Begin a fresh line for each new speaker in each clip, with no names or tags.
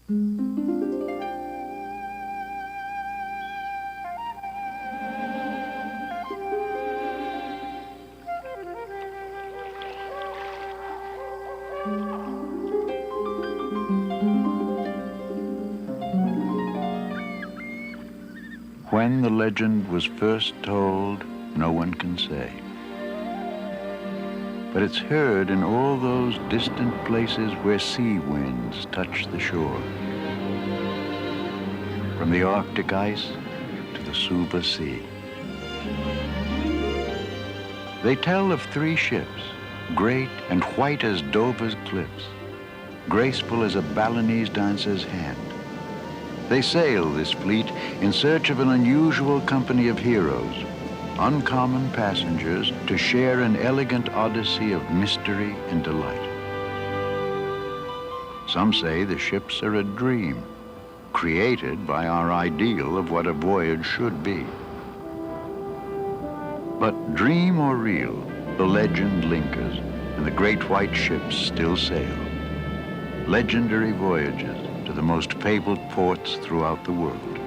When the legend was first told, no one can say. But it's heard in all those distant places where sea winds touch the shore. From the Arctic ice to the Suva Sea. They tell of 3 ships, great and white as Dover's cliffs, graceful as a Balinese dancer's hand. They sail, this fleet, in search of an unusual company of heroes, uncommon passengers to share an elegant odyssey of mystery and delight. Some say the ships are a dream, created by our ideal of what a voyage should be. But dream or real, the legend lingers, and the great white ships still sail. Legendary voyages to the most fabled ports throughout the world.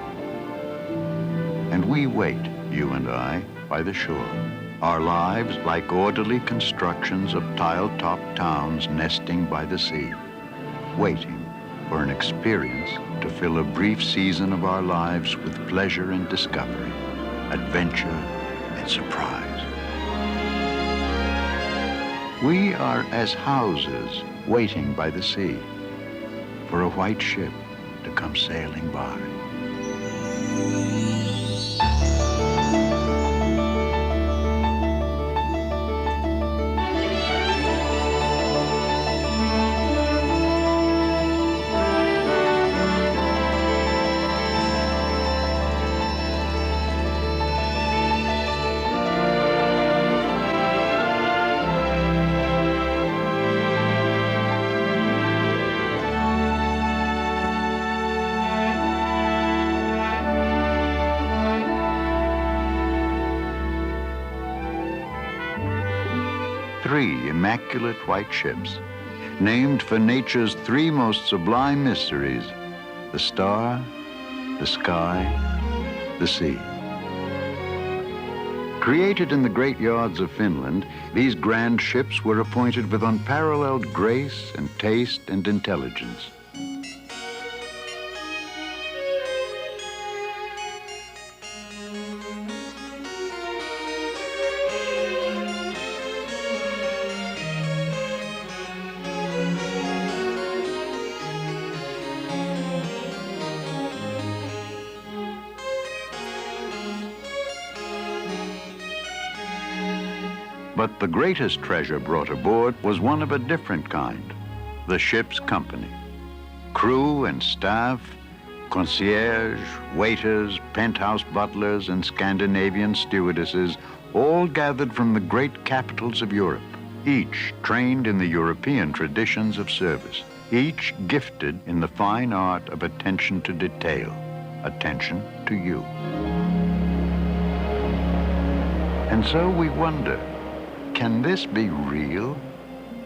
And we wait, you and I, by the shore, our lives like orderly constructions of tile-topped towns nesting by the sea, waiting for an experience to fill a brief season of our lives with pleasure and discovery, adventure and surprise. We are as houses waiting by the sea for a white ship to come sailing by. Three immaculate white ships, named for nature's 3 most sublime mysteries, the star, the sky, the sea. Created in the great yards of Finland, these grand ships were appointed with unparalleled grace and taste and intelligence. But the greatest treasure brought aboard was one of a different kind, the ship's company. Crew and staff, concierge, waiters, penthouse butlers, and Scandinavian stewardesses all gathered from the great capitals of Europe, each trained in the European traditions of service, each gifted in the fine art of attention to detail, attention to you. And so we wonder, can this be real?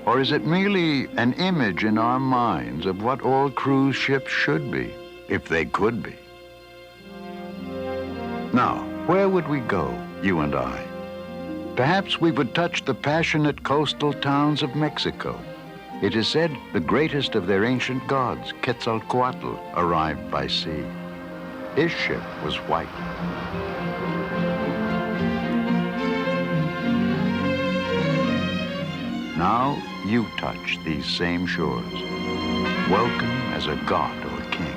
Or is it merely an image in our minds of what all cruise ships should be, if they could be? Now, where would we go, you and I? Perhaps we would touch the passionate coastal towns of Mexico. It is said the greatest of their ancient gods, Quetzalcoatl, arrived by sea. His ship was white. Now you touch these same shores, welcome as a god or king.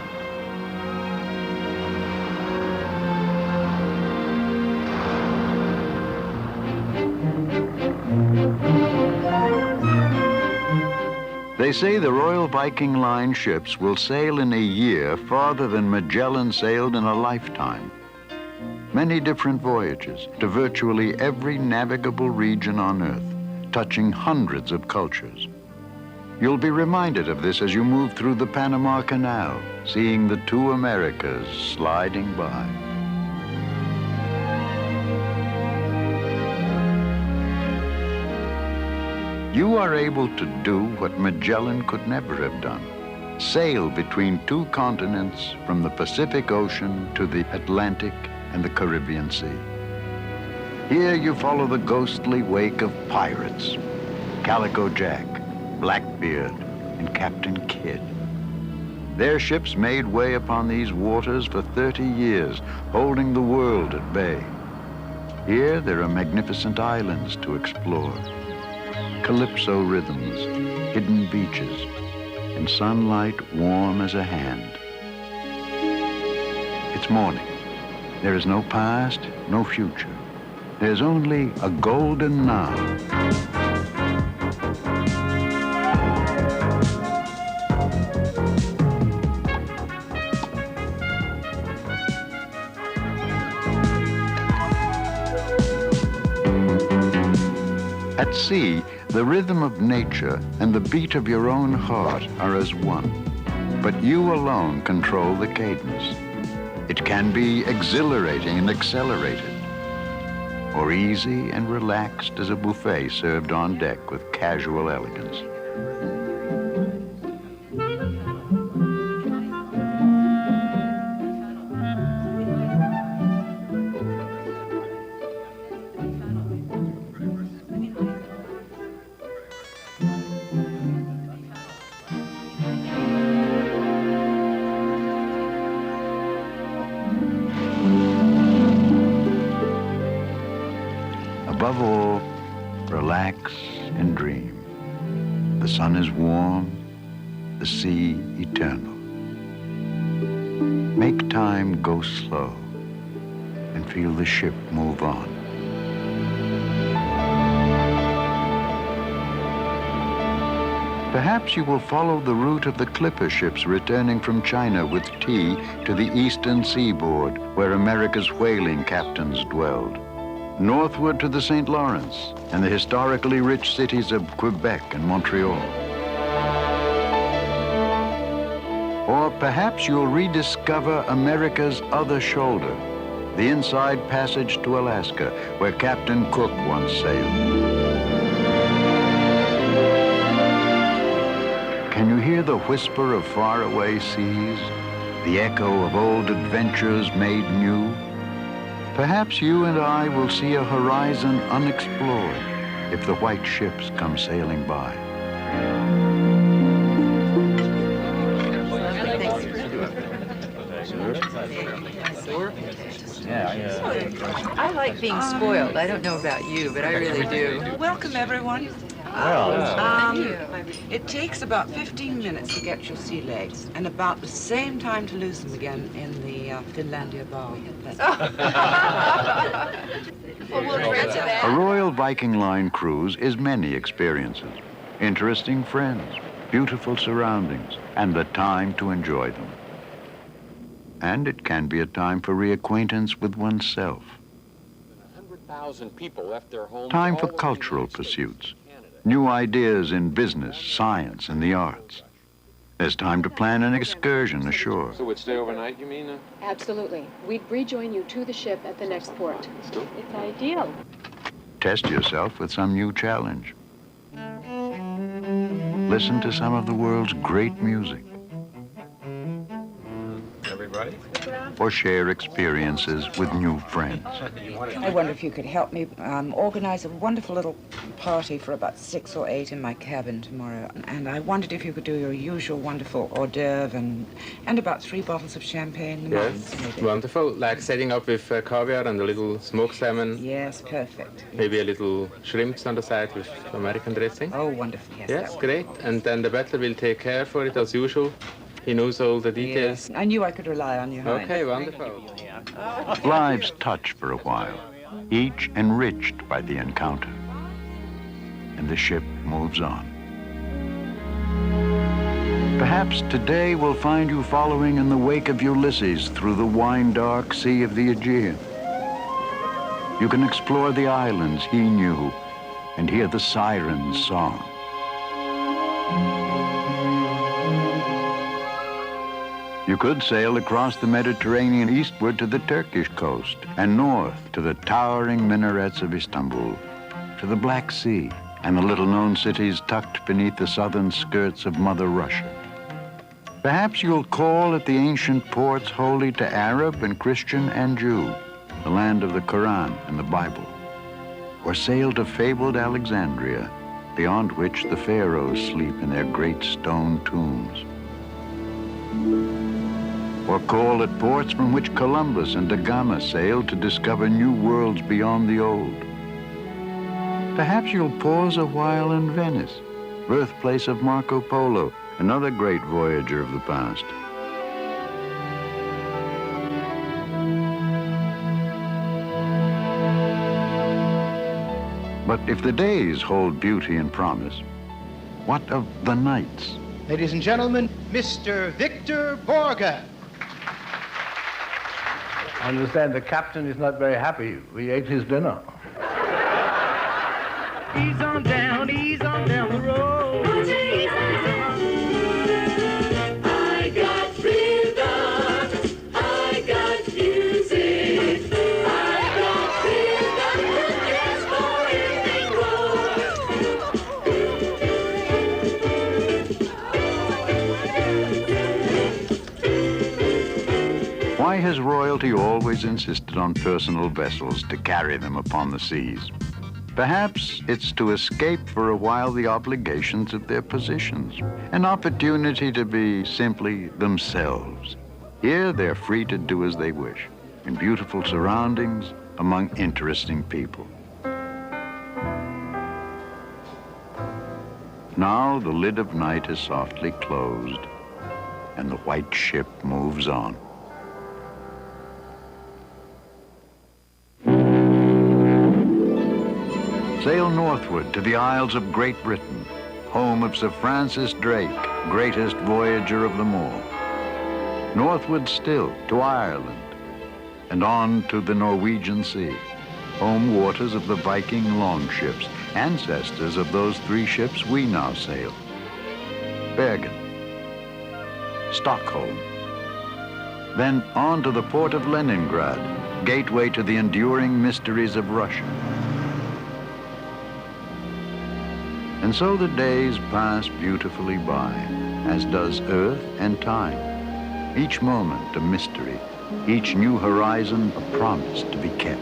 They say the Royal Viking Line ships will sail in a year farther than Magellan sailed in a lifetime. Many different voyages to virtually every navigable region on Earth, touching hundreds of cultures. You'll be reminded of this as you move through the Panama Canal, seeing the 2 Americas sliding by. You are able to do what Magellan could never have done, sail between two continents from the Pacific Ocean to the Atlantic and the Caribbean Sea. Here you follow the ghostly wake of pirates, Calico Jack, Blackbeard, and Captain Kidd. Their ships made way upon these waters for 30 years, holding the world at bay. Here there are magnificent islands to explore, calypso rhythms, hidden beaches, and sunlight warm as a hand. It's morning. There is no past, no future. There's only a golden now. At sea, the rhythm of nature and the beat of your own heart are as one. But you alone control the cadence. It can be exhilarating and accelerated, or easy and relaxed as a buffet served on deck with casual elegance. Above all, relax and dream. The sun is warm, the sea eternal. Make time go slow and feel the ship move on. Perhaps you will follow the route of the clipper ships returning from China with tea to the eastern seaboard, where America's whaling captains dwelled. Northward to the St. Lawrence and the historically rich cities of Quebec and Montreal. Or perhaps you'll rediscover America's other shoulder, the inside passage to Alaska, where Captain Cook once sailed. Can you hear the whisper of faraway seas, the echo of old adventures made new? Perhaps you and I will see a horizon unexplored if the white ships come sailing by.
I like being spoiled. I don't know about you, but I really do.
Welcome, everyone. It takes about 15 minutes to get your sea legs, and about the same time to lose them again in the Finlandia bar.
A Royal Viking Line cruise is many experiences, interesting friends, beautiful surroundings, and the time to enjoy them. And it can be a time for reacquaintance with oneself.
100,000 people left their homes.
Time for cultural pursuits, new ideas in business, science, and the arts. There's time to plan an excursion ashore.
So we'd stay overnight, you mean?
Absolutely. We'd rejoin you to the ship at the next port. It's ideal.
Test yourself with some new challenge. Listen to some of the world's great music.
Everybody?
Or share experiences with new friends.
I wonder if you could help me organize a wonderful little party for about 6 or 8 in my cabin tomorrow. And I wondered if you could do your usual wonderful hors d'oeuvre and about 3 bottles of champagne.
Yes, wonderful. Like setting up with caviar and a little smoked salmon.
Yes, perfect.
Maybe a little shrimps on the side with American dressing.
Oh, wonderful. Yes,
Yes, great. And then the butler will take care for it as usual. He knows all the details.
Yes. I knew I could rely on you, Heinz.
Okay, wonderful.
Lives touch for a while, each enriched by the encounter. And the ship moves on. Perhaps today will find you following in the wake of Ulysses through the wine-dark sea of the Aegean. You can explore the islands he knew and hear the siren's song. You could sail across the Mediterranean eastward to the Turkish coast and north to the towering minarets of Istanbul, to the Black Sea and the little-known cities tucked beneath the southern skirts of Mother Russia. Perhaps you'll call at the ancient ports holy to Arab and Christian and Jew, the land of the Quran and the Bible, or sail to fabled Alexandria, beyond which the pharaohs sleep in their great stone tombs. Or call at ports from which Columbus and da Gama sailed to discover new worlds beyond the old. Perhaps you'll pause a while in Venice, birthplace of Marco Polo, another great voyager of the past. But if the days hold beauty and promise, what of the nights?
Ladies and gentlemen, Mr. Victor Borge.
I understand the captain is not very happy. We ate his dinner.
Ease on down the road. I got freedom, I got music, I got freedom to dance for anything.
Why has royalty always insisted on personal vessels to carry them upon the seas? Perhaps it's to escape for a while the obligations of their positions, an opportunity to be simply themselves. Here they're free to do as they wish, in beautiful surroundings, among interesting people. Now the lid of night is softly closed, and the white ship moves on. Sail northward to the Isles of Great Britain, home of Sir Francis Drake, greatest voyager of them all. Northward still to Ireland, and on to the Norwegian Sea, home waters of the Viking longships, ancestors of those three ships we now sail. Bergen, Stockholm, then on to the port of Leningrad, gateway to the enduring mysteries of Russia. And so the days pass beautifully by, as does Earth and time. Each moment a mystery, each new horizon a promise to be kept.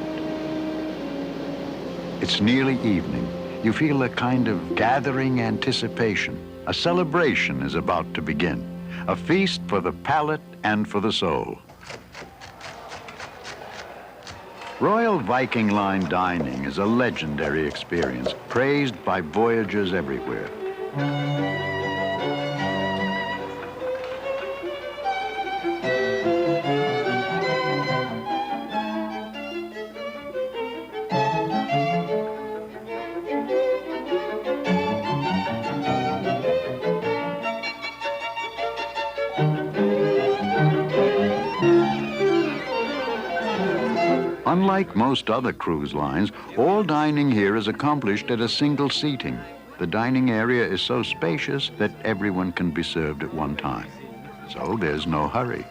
It's nearly evening. You feel a kind of gathering anticipation. A celebration is about to begin, a feast for the palate and for the soul. Royal Viking Line dining is a legendary experience, praised by voyagers everywhere. Unlike most other cruise lines, all dining here is accomplished at a single seating. The dining area is so spacious that everyone can be served at one time. So there's no hurry.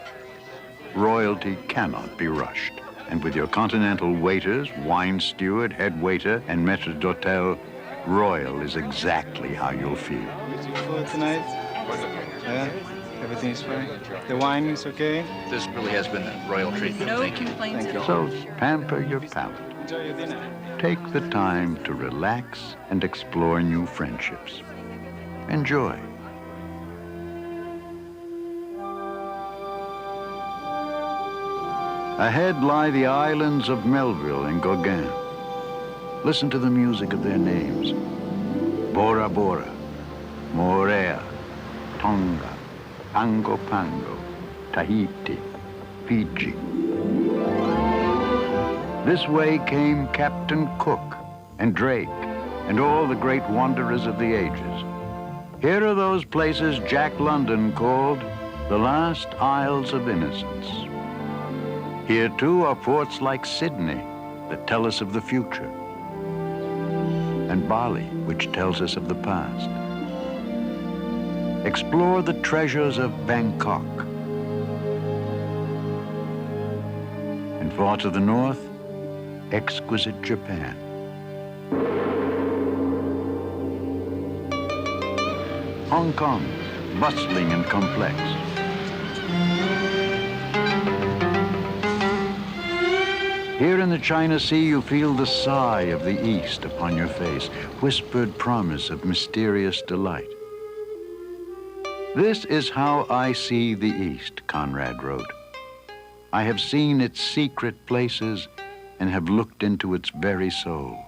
Royalty cannot be rushed. And with your continental waiters, wine steward, head waiter, and maître d'hôtel, royal is exactly how you'll feel.
Food tonight? Yeah, everything is fine. The wine is okay?
This really has been a royal treatment.
No complaints at all.
So pamper your palate.
Enjoy your dinner.
Take the time to relax and explore new friendships. Enjoy. Ahead lie the islands of Melville and Gauguin. Listen to the music of their names. Bora Bora, Moorea, Tonga, Pango Pango, Tahiti, Fiji. This way came Captain Cook and Drake and all the great wanderers of the ages. Here are those places Jack London called the last Isles of Innocence. Here, too, are ports like Sydney that tell us of the future, and Bali, which tells us of the past. Explore the treasures of Bangkok. And far to the north, exquisite Japan. Hong Kong, bustling and complex, Here in the China Sea, you feel the sigh of the East upon your face, whispered promise of mysterious delight. This is how I see the East, Conrad wrote. I have seen its secret places and have looked into its very soul.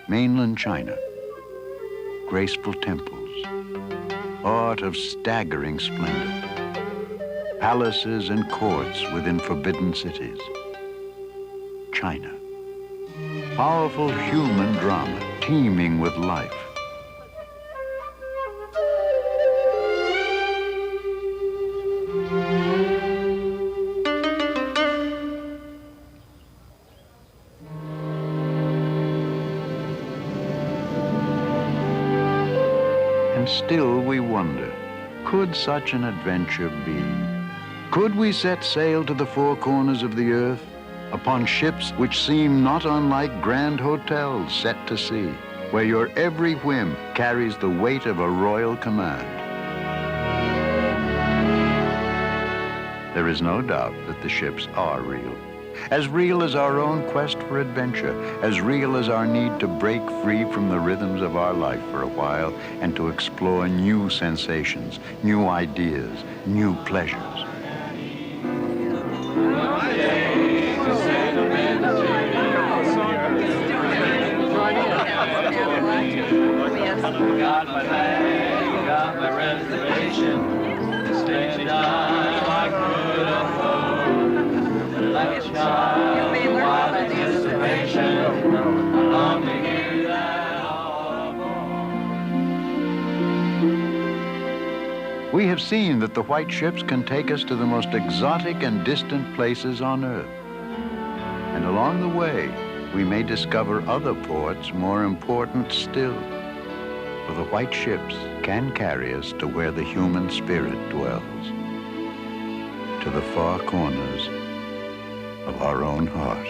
Mainland China, graceful temples, art of staggering splendor, palaces and courts within forbidden cities. China, powerful human drama, teeming with life. And still we wonder, could such an adventure be? Could we set sail to the four corners of the earth upon ships which seem not unlike grand hotels set to sea, where your every whim carries the weight of a royal command? There is no doubt that the ships are real as our own quest for adventure, as real as our need to break free from the rhythms of our life for a while and to explore new sensations, new ideas, new pleasures.
Got my bag, got my reservation. Stand down, I could afford. Like a child, wild anticipation. I long to hear that all aboard.
We have seen that the white ships can take us to the most exotic and distant places on Earth. And along the way, we may discover other ports more important still. For the white ships can carry us to where the human spirit dwells, to the far corners of our own heart.